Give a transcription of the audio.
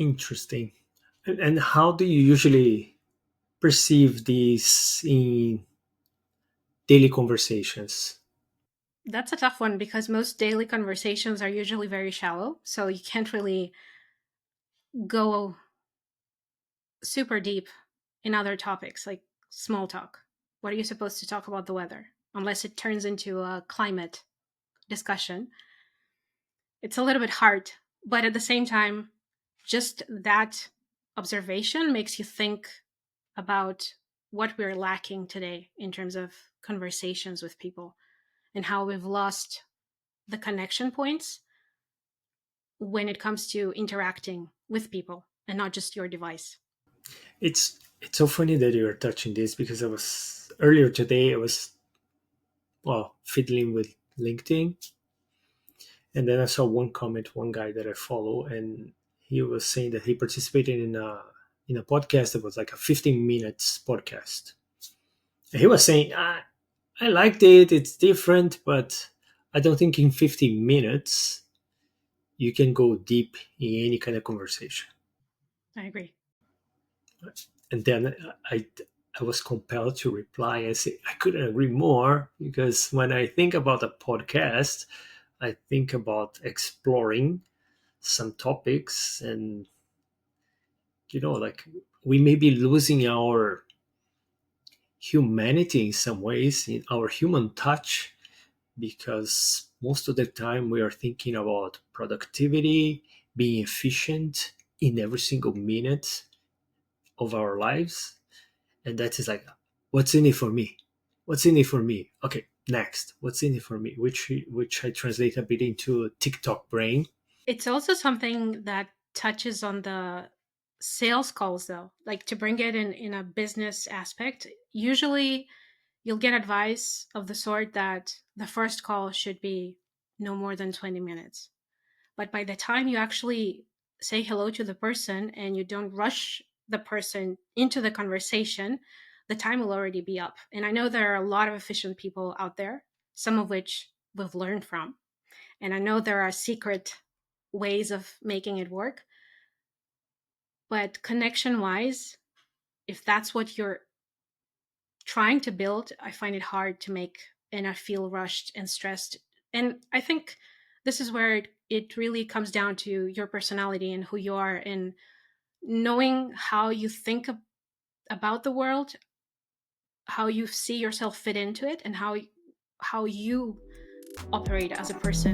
Interesting. And how do you usually perceive these in daily conversations? That's a tough one because most daily conversations are usually very shallow. So you can't really go super deep in other topics like small talk. What are you supposed to talk about the weather? Unless it turns into a climate discussion. It's a little bit hard, but at the same time, just that observation makes you think about what we're lacking today in terms of conversations with people and how we've lost the connection points when it comes to interacting with people and not just your device. It's so funny that you're touching this because I was earlier today I was fiddling with LinkedIn, and then I saw one comment, one guy that I follow, and he was saying that he participated in a podcast that was like a 15 minutes podcast. And he was saying, I liked it, it's different, but I don't think in 15 minutes you can go deep in any kind of conversation. I agree. And then I was compelled to reply and say I couldn't agree more, because when I think about a podcast, I think about exploring some topics, and like we may be losing our humanity in some ways, in our human touch, because most of the time we are thinking about productivity, being efficient in every single minute of our lives. And that is like, what's in it for me? What's in it for me? Okay, next, what's in it for me? Which I translate a bit into TikTok brain. It's also something that touches on the sales calls, though, like to bring it in a business aspect. Usually you'll get advice of the sort that the first call should be no more than 20 minutes. But by the time you actually say hello to the person and you don't rush the person into the conversation, the time will already be up. And I know there are a lot of efficient people out there, some of which we've learned from. And I know there are secret ways of making it work. But connection wise, if that's what you're trying to build, I find it hard to make, and I feel rushed and stressed. And I think this is where it really comes down to your personality and who you are, and knowing how you think about the world, how you see yourself fit into it, and how you operate as a person.